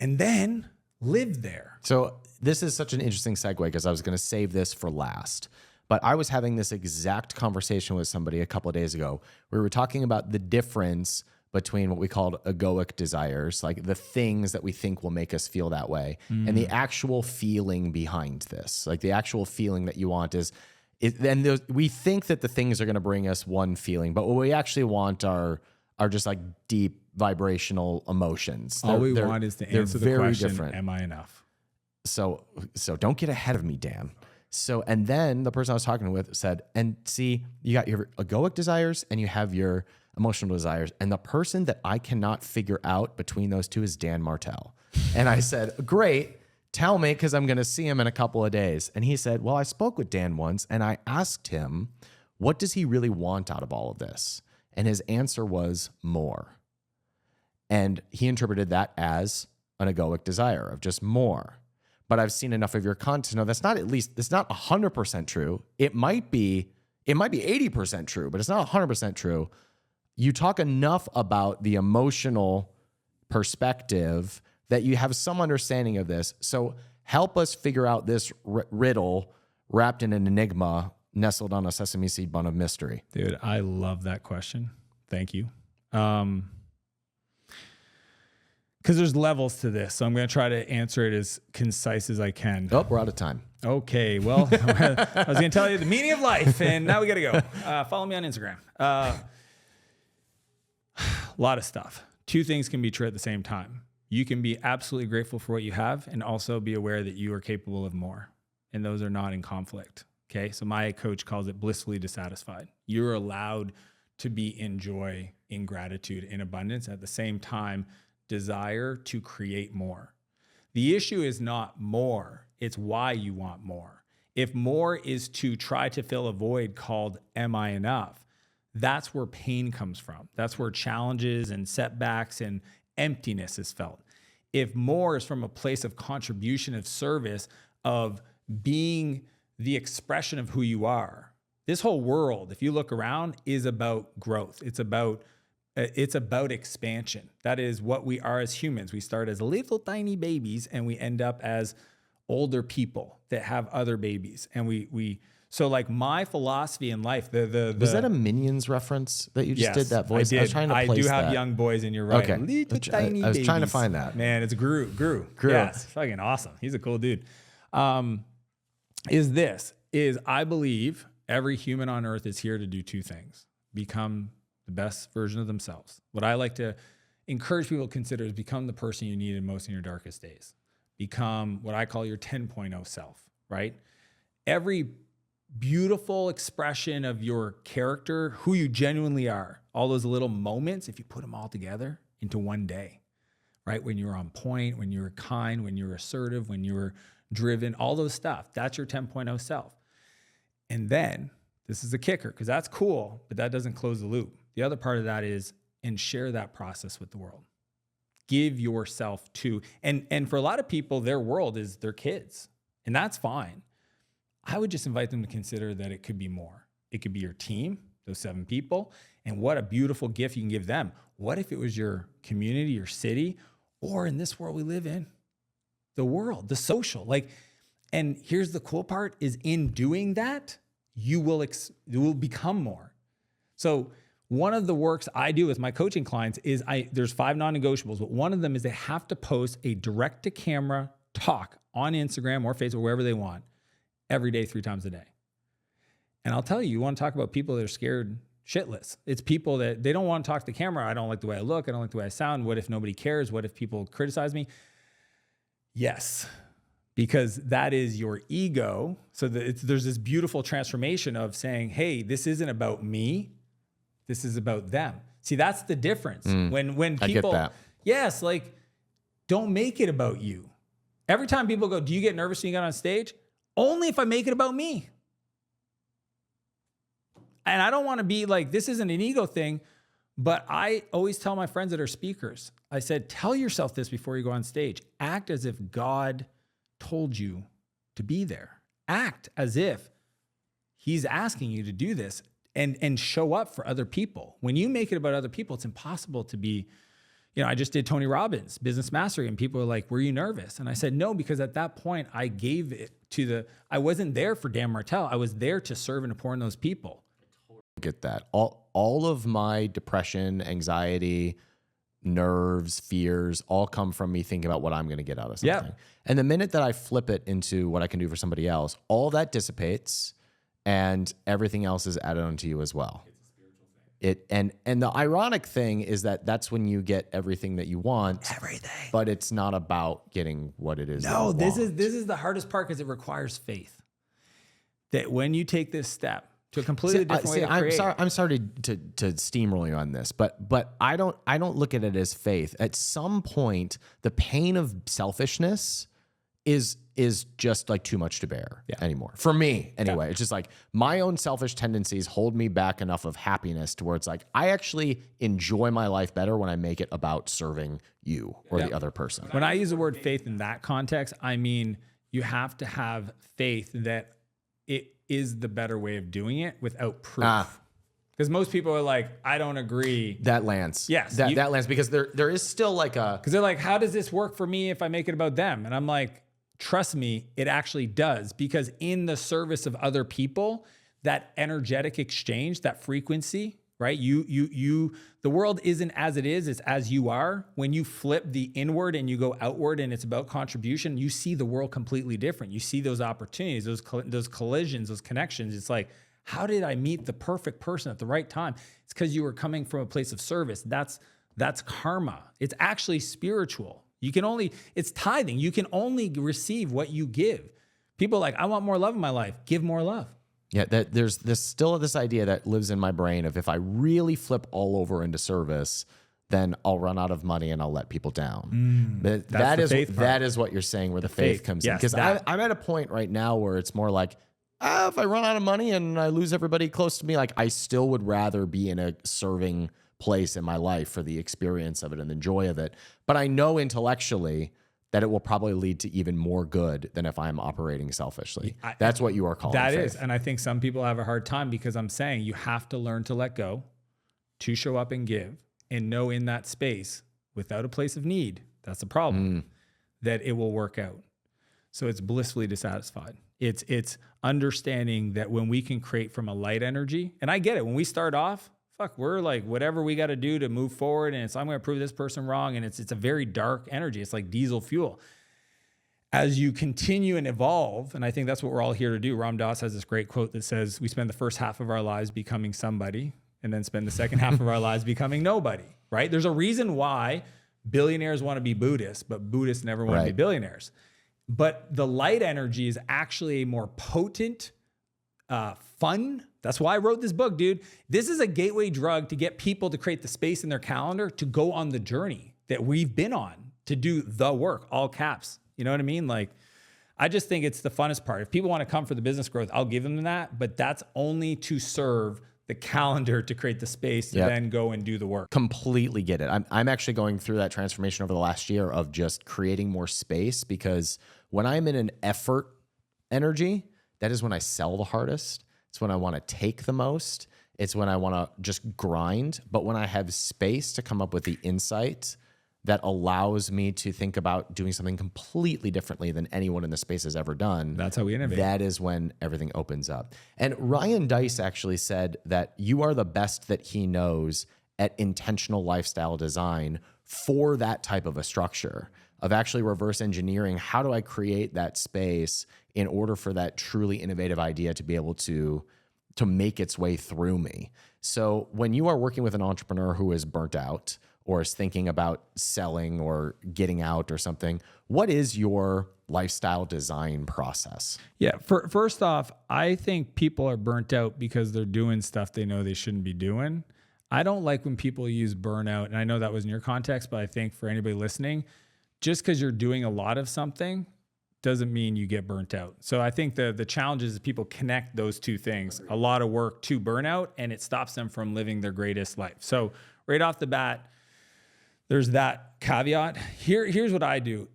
and then live there. So this is such an interesting segue because I was going to save this for last. But I was having this exact conversation with somebody a couple of days ago. We were talking about the difference between what we called egoic desires, like the things that we think will make us feel that way, and the actual feeling behind this. Like the actual feeling that you want we think that the things are going to bring us one feeling, but what we actually want are just like deep vibrational emotions. All we want is to answer the question, different. Am I enough? So don't get ahead of me, Dan. So, and then the person I was talking with said, and see, you got your egoic desires and you have your emotional desires. And the person that I cannot figure out between those two is Dan Martell. And I said, great, tell me, because I'm going to see him in a couple of days. And he said, well, I spoke with Dan once and I asked him, what does he really want out of all of this? And his answer was more. And he interpreted that as an egoic desire of just more. But I've seen enough of your content to know that's not 100% true. It might be 80% true, but it's not 100% true. You talk enough about the emotional perspective that you have some understanding of this. So help us figure out this riddle wrapped in an enigma nestled on a sesame seed bun of mystery. Dude, I love that question. Thank you. Because there's levels to this. So I'm going to try to answer it as concise as I can. Oh, we're out of time. Okay, well, I was going to tell you the meaning of life, and now we got to go. Follow me on Instagram. A lot of stuff. Two things can be true at the same time. You can be absolutely grateful for what you have and also be aware that you are capable of more. And those are not in conflict. Okay, so my coach calls it blissfully dissatisfied. You're allowed to be in joy, in gratitude, in abundance, at the same time, desire to create more. The issue is not more, it's why you want more. If more is to try to fill a void called, am I enough? That's where pain comes from. That's where challenges and setbacks and emptiness is felt. If more is from a place of contribution, of service, of being the expression of who you are, this whole world, if you look around, is about growth. It's about expansion. That is what we are as humans. We start as little tiny babies and we end up as older people that have other babies. And so like my philosophy in life, was that a Minions reference that you just did that voice? I did. I was trying to place I do have that. young boys, and you're right. Okay. I was trying to find that. Man, it's Gru. Yeah, it's fucking awesome. He's a cool dude. Is I believe every human on earth is here to do two things: become the best version of themselves. What I like to encourage people to consider is become the person you needed most in your darkest days. Become what I call your 10.0 self, right? Every beautiful expression of your character, who you genuinely are, all those little moments, if you put them all together into one day, right? When you're on point, when you're kind, when you're assertive, when you're driven, all those stuff, that's your 10.0 self. And then, this is the kicker, because that's cool, but that doesn't close the loop. The other part of that is, and share that process with the world. Give yourself to, and for a lot of people, their world is their kids, and that's fine. I would just invite them to consider that it could be more. It could be your team, those 7 people, and what a beautiful gift you can give them. What if it was your community, your city, or in this world we live in, the world, the social, and here's the cool part is in doing that, you will become more. So one of the works I do with my coaching clients is there's 5 non-negotiables, but one of them is they have to post a direct to camera talk on Instagram or Facebook, wherever they want, every day, 3 times a day. And I'll tell you, you want to talk about people that are scared shitless. It's people that they don't want to talk to the camera. I don't like the way I look. I don't like the way I sound. What if nobody cares? What if people criticize me? Yes, because that is your ego. So there's this beautiful transformation of saying, hey, this isn't about me. This is about them. See, that's the difference. When people, I get that. Yes, don't make it about you. Every time people go, do you get nervous when you get on stage? Only if I make it about me. And I don't want to be this isn't an ego thing, but I always tell my friends that are speakers, I said, tell yourself this before you go on stage. Act as if God told you to be there. Act as if he's asking you to do this and show up for other people. When you make it about other people, it's impossible to be, I just did Tony Robbins, Business Mastery, and people were like, were you nervous? And I said, no, because at that point I gave it I wasn't there for Dan Martell. I was there to serve and pour in those people. get that. All of my depression, anxiety, nerves, fears all come from me thinking about what I'm going to get out of something. Yeah. And the minute that I flip it into what I can do for somebody else, all that dissipates and everything else is added onto you as well. And the ironic thing is that that's when you get everything that you want. Everything. But it's not about getting what it is. No, that you this want. is the hardest part because it requires faith. That when you take this step to a completely different way to create. I'm sorry to steamroll you on this, but I don't look at it as faith. At some point, the pain of selfishness is just like too much to bear anymore. For me, anyway. It's just like my own selfish tendencies hold me back enough of happiness to where it's like I actually enjoy my life better when I make it about serving you or the other person. When I use the word faith in that context, I mean you have to have faith that it is the better way of doing it without proof. Because most people are like, I don't agree. That lands. Yes. That lands because there is still like a... Because they're like, how does this work for me if I make it about them? And I'm like, trust me, it actually does. Because in the service of other people, that energetic exchange, that frequency, right? The world isn't as it is, it's as you are. When you flip the inward and you go outward and it's about contribution, you see the world completely different. You see those opportunities, those collisions, those connections. It's like, how did I meet the perfect person at the right time? It's because you were coming from a place of service. That's karma. It's actually spiritual. It's tithing. You can only receive what you give. People are like, I want more love in my life. Give more love. Yeah, there's still this idea that lives in my brain of if I really flip all over into service, then I'll run out of money and I'll let people down. But that is what you're saying where the faith comes in. Because I'm at a point right now where it's more like, if I run out of money and I lose everybody close to me, like I still would rather be in a serving place in my life for the experience of it and the joy of it. But I know intellectually that it will probably lead to even more good than if I'm operating selfishly. That's what you are calling That faith. is. And I think some people have a hard time because I'm saying you have to learn to let go, to show up and give, and know in that space without a place of need, that's the problem, that it will work out. So it's blissfully dissatisfied. It's understanding that when we can create from a light energy, and I get it, when we start off, we're like, whatever we got to do to move forward. And I'm going to prove this person wrong. And it's a very dark energy. It's like diesel fuel. As you continue and evolve, and I think that's what we're all here to do. Ram Dass has this great quote that says, we spend the first half of our lives becoming somebody and then spend the second half of our lives becoming nobody, right? There's a reason why billionaires want to be Buddhists, but Buddhists never want to be billionaires. But the light energy is actually a more potent, fun. That's why I wrote this book, dude. This is a gateway drug to get people to create the space in their calendar to go on the journey that we've been on to do the work, all caps. You know what I mean? Like, I just think it's the funnest part. If people want to come for the business growth, I'll give them that, but that's only to serve the calendar to create the space to then go and do the work. Completely get it. I'm actually going through that transformation over the last year of just creating more space, because when I'm in an effort energy, that is when I sell the hardest. It's when I want to take the most. It's when I want to just grind. But when I have space to come up with the insight that allows me to think about doing something completely differently than anyone in the space has ever done. That's how we innovate. That is when everything opens up. And Ryan Deiss actually said that you are the best that he knows at intentional lifestyle design for that type of a structure, of actually reverse engineering. How do I create that space in order for that truly innovative idea to be able to make its way through me? So when you are working with an entrepreneur who is burnt out or is thinking about selling or getting out or something, what is your lifestyle design process? Yeah. First off, I think people are burnt out because they're doing stuff they know they shouldn't be doing. I don't like when people use burnout, and I know that was in your context, but I think for anybody listening, just because you're doing a lot of something doesn't mean you get burnt out. So I think the challenge is people connect those two things, a lot of work to burnout, and it stops them from living their greatest life. So right off the bat, there's that caveat. Here's what I do.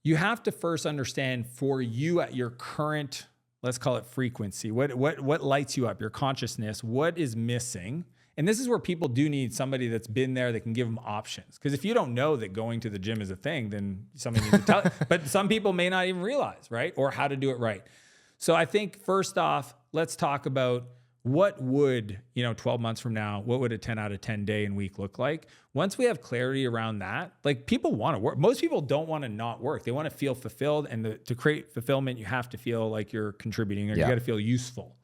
You have to first understand for you at your current, let's call it frequency, what lights you up, your consciousness, what is missing. And this is where people do need somebody that's been there that can give them options. Because if you don't know that going to the gym is a thing, then somebody needs to tell you. But some people may not even realize, right? Or how to do it right. So I think first off, let's talk about what would, 12 months from now, what would a 10 out of 10 day and week look like? Once we have clarity around that, like people want to work. Most people don't want to not work. They want to feel fulfilled. And to create fulfillment, you have to feel like you're contributing, or you got to feel useful.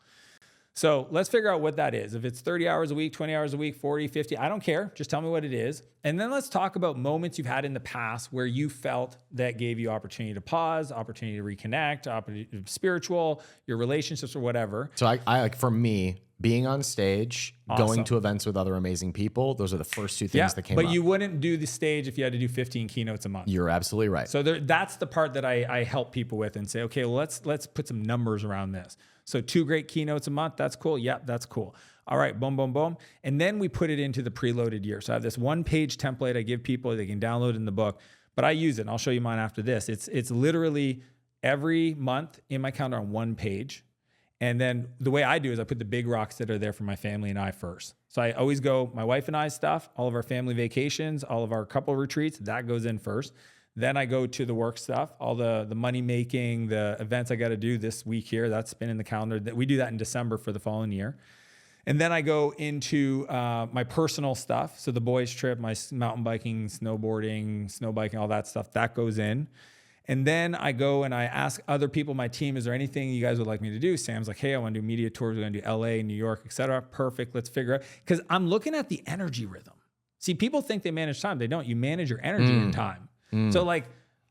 So let's figure out what that is. If it's 30 hours a week, 20 hours a week, 40, 50, I don't care. Just tell me what it is. And then let's talk about moments you've had in the past where you felt that gave you opportunity to pause, opportunity to reconnect, opportunity, spiritual, your relationships or whatever. So I like, for me, being on stage, going to events with other amazing people, those are the first two things that came up. But you wouldn't do the stage if you had to do 15 keynotes a month. You're absolutely right. So that's the part that I help people with and say, okay, well, let's put some numbers around this. So 2 great keynotes a month, that's cool. Yep, that's cool. All right, boom, boom, boom. And then we put it into the preloaded year. So I have this 1-page template I give people, they can download in the book, but I use it. And I'll show you mine after this. It's literally every month in my calendar on 1 page. And then the way I do is I put the big rocks that are there for my family and I first. So I always go my wife and I's stuff, all of our family vacations, all of our couple retreats, that goes in first. Then I go to the work stuff, all the money making, the events I got to do this week here. That's been in the calendar. We do that in December for the following year. And then I go into my personal stuff. So the boys trip, my mountain biking, snowboarding, snow biking, all that stuff, that goes in. And then I go and I ask other people, my team, is there anything you guys would like me to do? Sam's like, hey, I want to do media tours. We're going to do LA, New York, et cetera. Perfect. Let's figure out. Because I'm looking at the energy rhythm. See, people think they manage time. They don't. You manage your energy and time. So like,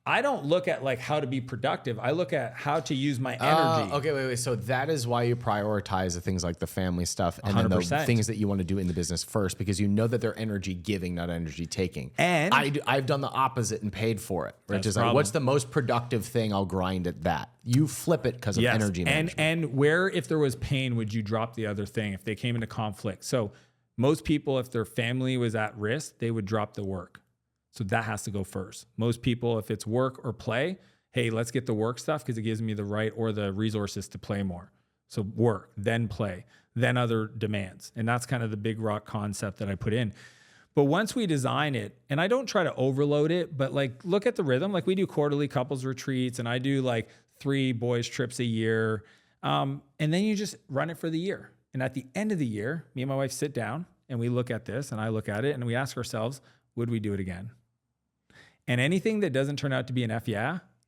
I don't look at like how to be productive. I look at how to use my energy. Okay, wait. So that is why you prioritize the things like the family stuff and then the 100%. things that you want to do in the business first, because you know that they're energy giving, not energy taking. And I've done the opposite and paid for it. Right? That's Just the like, problem. what's the most productive thing? I'll grind at that. You flip it because of energy management. And where, if there was pain, would you drop the other thing if they came into conflict? So most people, if their family was at risk, they would drop the work. So that has to go first. Most people, if it's work or play, hey, let's get the work stuff because it gives me the right or the resources to play more. So work, then play, then other demands. And that's kind of the big rock concept that I put in. But once we design it, and I don't try to overload it, but like look at the rhythm. Like we do quarterly couples retreats and I do like 3 boys trips a year. And then you just run it for the year. And at the end of the year, me and my wife sit down and we look at this and I look at it and we ask ourselves, would we do it again? And anything that doesn't turn out to be an F,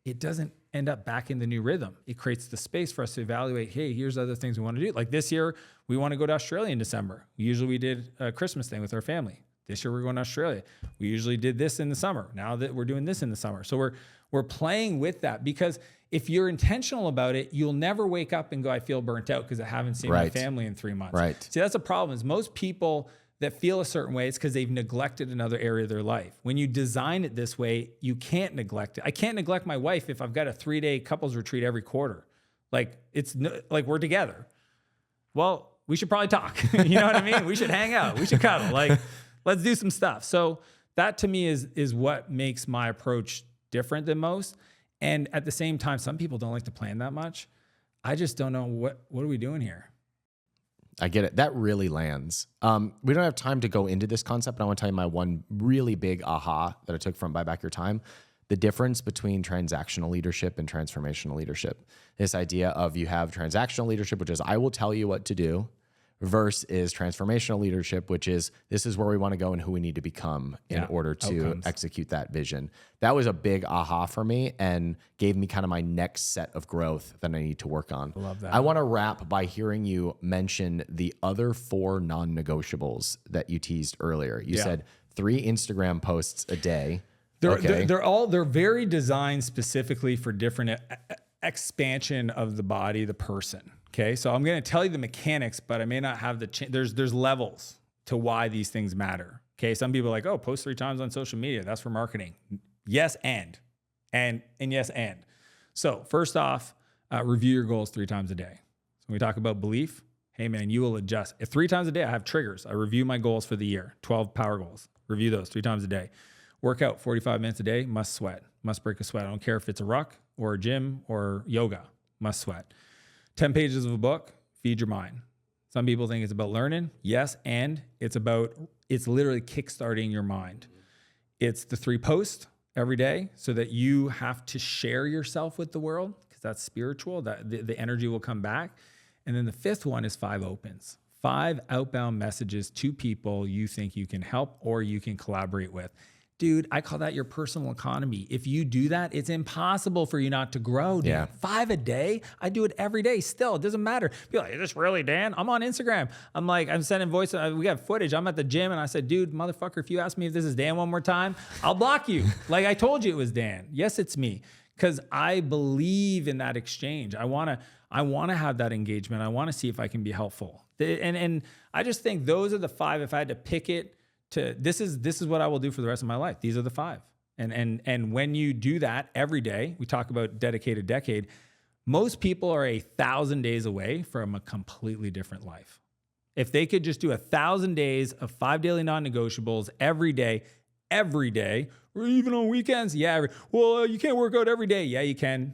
it doesn't end up back in the new rhythm. It creates the space for us to evaluate, hey, here's other things we want to do. Like this year, we want to go to Australia in December. Usually we did a Christmas thing with our family. This year we're going to Australia. We usually did this in the summer. Now that we're doing this in the summer. So we're playing with that, because if you're intentional about it, you'll never wake up and go, I feel burnt out because I haven't seen my family in 3 months. Right. See, that's the problem is most people that feel a certain way, it's because they've neglected another area of their life. When you design it this way, you can't neglect it. I can't neglect my wife if I've got a 3-day couples retreat every quarter. Like like we're together. Well, we should probably talk. You know what I mean? We should hang out. We should cuddle. Like, let's do some stuff. So that to me is what makes my approach different than most. And at the same time, some people don't like to plan that much. I just don't know what are we doing here? I get it. That really lands. We don't have time to go into this concept, but I want to tell you my one really big aha that I took from Buy Back Your Time. The difference between transactional leadership and transformational leadership. This idea of you have transactional leadership, which is I will tell you what to do, versus transformational leadership, which is this is where we want to go and who we need to become in order to execute that vision. That was a big aha for me and gave me kind of my next set of growth that I need to work on. Love that. I want to wrap by hearing you mention the other 4 non-negotiables that you teased earlier. You said 3 Instagram posts a day. They're very designed specifically for different expansion of the body, the person. Okay, so I'm going to tell you the mechanics, but I may not have there's levels to why these things matter. Okay, some people are like, oh, post 3 times on social media. That's for marketing. Yes, and yes, and. So first off, review your goals 3 times a day. So when we talk about belief, hey man, you will adjust. If 3 times a day, I have triggers. I review my goals for the year, 12 power goals. Review those 3 times a day. Workout 45 minutes a day, must sweat, must break a sweat. I don't care if it's a ruck or a gym or yoga, must sweat. 10 pages of a book, feed your mind. Some people think it's about learning. Yes, and it's literally kickstarting your mind. It's the 3 posts every day so that you have to share yourself with the world, because that's spiritual, that the energy will come back. And then the fifth one is 5 opens. 5 outbound messages to people you think you can help or you can collaborate with. Dude, I call that your personal economy. If you do that, it's impossible for you not to grow, dude. Yeah. 5 a day. I do it every day still. It doesn't matter. People are like, is this really Dan? I'm on Instagram. I'm like, I'm sending voice. We got footage. I'm at the gym and I said, dude, motherfucker, if you ask me if this is Dan one more time, I'll block you. Like I told you it was Dan. Yes, it's me. Because I believe in that exchange. I want to have that engagement. I want to see if I can be helpful. And I just think those are the 5. If I had to pick it, this is what I will do for the rest of my life. These are the 5. And when you do that every day, we talk about dedicated decade, most people are 1,000 days away from a completely different life. If they could just do 1,000 days of 5 daily non-negotiables every day, or even on weekends, well, you can't work out every day. Yeah, you can.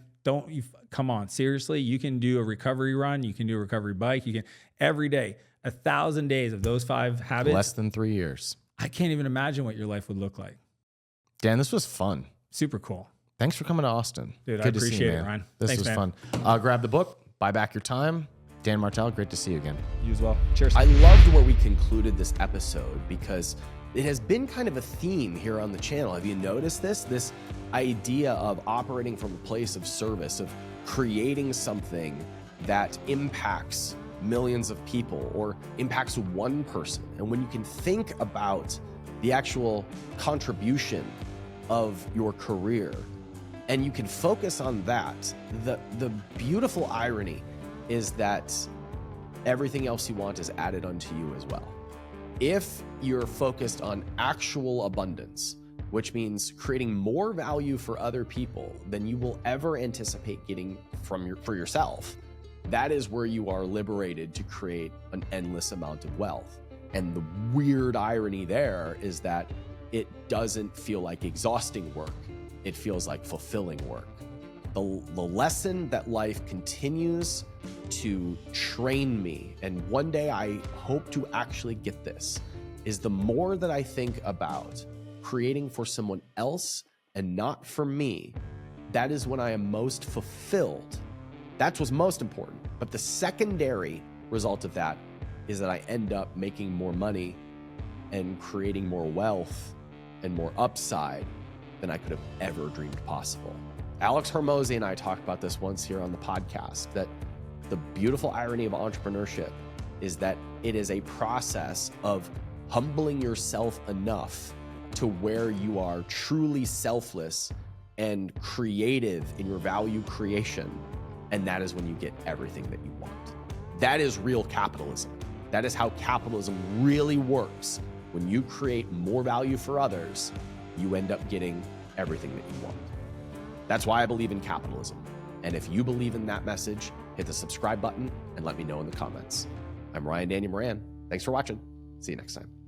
Come on, seriously, you can do a recovery run, you can do a recovery bike, you can every day. 1,000 days of those 5 habits. Less than 3 years. I can't even imagine what your life would look like. Dan, this was fun. Super cool. Thanks for coming to Austin. Dude, Good I to see you, appreciate it, man. Ryan. This Thanks, was man. fun. Grab the book, buy back your time. Dan Martell, great to see you again. You as well. Cheers. I loved where we concluded this episode because it has been kind of a theme here on the channel. Have you noticed this? This idea of operating from a place of service, of creating something that impacts millions of people or impacts one person. And when you can think about the actual contribution of your career and you can focus on that, the beautiful irony is that everything else you want is added unto you as well. If you're focused on actual abundance, which means creating more value for other people than you will ever anticipate getting for yourself, that is where you are liberated to create an endless amount of wealth. And the weird irony there is that it doesn't feel like exhausting work. It feels like fulfilling work. The lesson that life continues to train me, and one day I hope to actually get this, is the more that I think about creating for someone else and not for me, that is when I am most fulfilled. That's what's most important. But the secondary result of that is that I end up making more money and creating more wealth and more upside than I could have ever dreamed possible. Alex Hormozi and I talked about this once here on the podcast, that the beautiful irony of entrepreneurship is that it is a process of humbling yourself enough to where you are truly selfless and creative in your value creation. And that is when you get everything that you want. That is real capitalism. That is how capitalism really works. When you create more value for others, you end up getting everything that you want. That's why I believe in capitalism. And if you believe in that message, hit the subscribe button and let me know in the comments. I'm Ryan Daniel Moran. Thanks for watching. See you next time.